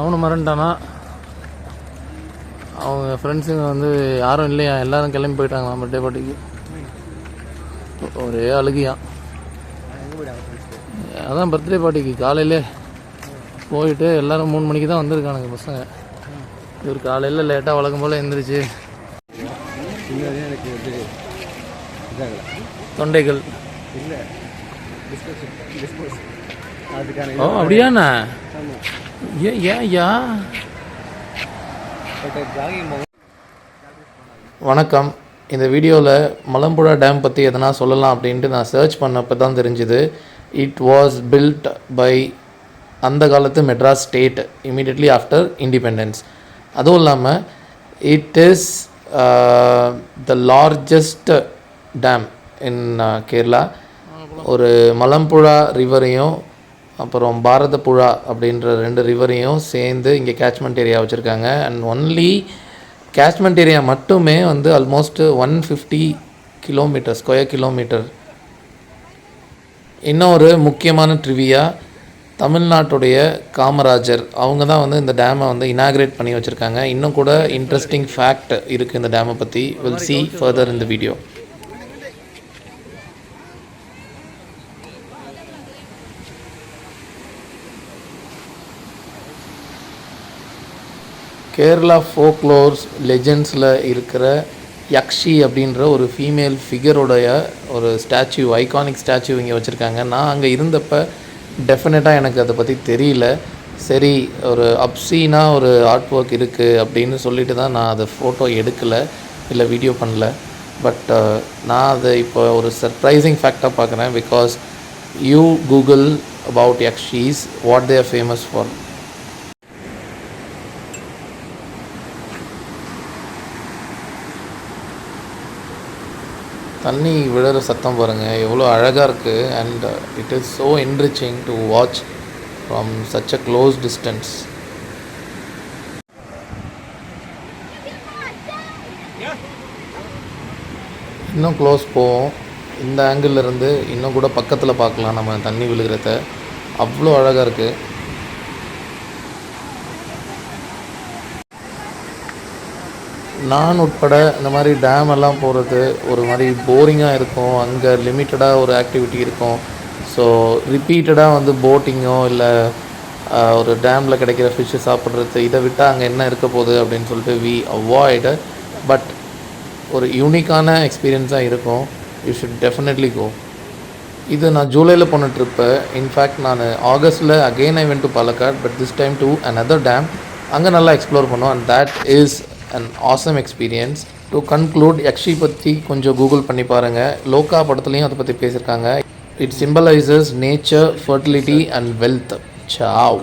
அவனும் மறந்துட்டானா. அவங்க ஃப்ரெண்ட்ஸுங்க வந்து யாரும் இல்லையா, எல்லோரும் கிளம்பி போயிட்டாங்களாம் பர்த்டே பார்ட்டிக்கு. ஒரே அழுகியான். அதான் பர்த்டே பார்ட்டிக்கு காலையிலே போயிட்டு எல்லோரும் 3 மணிக்கு தான் வந்திருக்கானுங்க பசங்க. இவர் காலையில் லேட்டாக வழக்கம் போல் எழுந்திரிச்சு தொண்டைகள் இல்லை. ஓ அப்படியாண்ணா? ஏன் வணக்கம். இந்த வீடியோவில் மலம்புழா டேம் பற்றி எதனா சொல்லலாம் அப்படின்ட்டு நான் சர்ச் பண்ணப்போ தான் தெரிஞ்சுது. இட் வாஸ் பில்ட் பை அந்த காலத்து Madras state immediately after independence. அதுவும் இல்லாமல் it is the largest dam in Kerala. ஒரு மலம்புழா ரிவரையும் அப்புறம் பாரதப்புழா அப்படின்ற 2 ரிவரையும் சேர்ந்து இங்கே கேட்ச்மெண்ட் ஏரியா வச்சுருக்காங்க. அண்ட் ஒன்லி கேட்ச்மெண்ட் ஏரியா மட்டுமே வந்து ஆல்மோஸ்ட் 150 கிலோமீட்டர் ஸ்கொயர் கிலோமீட்டர். இன்னொரு முக்கியமான ட்ரிவியா, தமிழ்நாட்டுடைய காமராஜர் அவங்க தான் வந்து இந்த டேமை வந்து இனாக்ரேட் பண்ணி வச்சுருக்காங்க. இன்னும் கூட இன்ட்ரெஸ்டிங் ஃபேக்ட் இருக்குது இந்த டேமை பற்றி. Will see further in the video. Kerala folklores லெஜெண்ட்ஸில் இருக்கிற யக்ஷி அப்படின்ற ஒரு ஃபீமேல் ஃபிகருடைய ஒரு ஸ்டாச்சு, ஐகானிக் ஸ்டாச்சு இங்கே வச்சுருக்காங்க. நான் அங்கே இருந்தப்போ டெஃபினட்டாக எனக்கு அதை பற்றி தெரியல. சரி, ஒரு அப்சீனாக ஒரு ஆர்ட் ஒர்க் இருக்குது அப்படின்னு சொல்லிட்டு தான் நான் அதை ஃபோட்டோ எடுக்கலை, இல்லை வீடியோ பண்ணல. பட் நான் அதை இப்போ ஒரு சர்ப்ரைசிங் ஃபேக்டாக பார்க்குறேன். Because you Google about yakshis, what they are famous for. தண்ணி விழுற சத்தம் பாருங்கள், எவ்வளோ அழகாக இருக்குது. And it is so enriching to watch from such a close distance. இன்னும் க்ளோஸ் போவோம். இந்த ஆங்கிள் இருந்து இன்னும் கூட பக்கத்தில் பார்க்கலாம் நம்ம தண்ணி விழுகிறத. அவ்வளோ அழகாக இருக்குது. நான் உட்பட இந்த மாதிரி டேம் எல்லாம் போகிறது ஒரு மாதிரி போரிங்காக இருக்கும். அங்கே லிமிட்டடாக ஒரு ஆக்டிவிட்டி இருக்கும். ஸோ ரிப்பீட்டடாக வந்து போட்டிங்கோ இல்லை ஒரு டேமில் கிடைக்கிற ஃபிஷ்ஷு சாப்பிட்றது, இதை விட்டால் அங்கே என்ன இருக்க போகுது அப்படின்னு சொல்லிட்டு வி அவாய்டு. பட் ஒரு யூனிக்கான எக்ஸ்பீரியன்ஸாக இருக்கும். You should definitely go. இது நான் ஜூலையில் போன ட்ரிப்பு. இன்ஃபேக்ட் நான் ஆகஸ்ட்டில் again I went to Palakkad, but this time to another dam. அங்கே நல்லா எக்ஸ்ப்ளோர் பண்ணோம். And that is an awesome experience. To conclude, yakshi பற்றி கொஞ்சம் கூகுள் பண்ணி பாருங்கள். லோகா படத்துலையும் அதை பற்றி பேசியிருக்காங்க. It symbolizes nature, fertility and wealth. Ciao.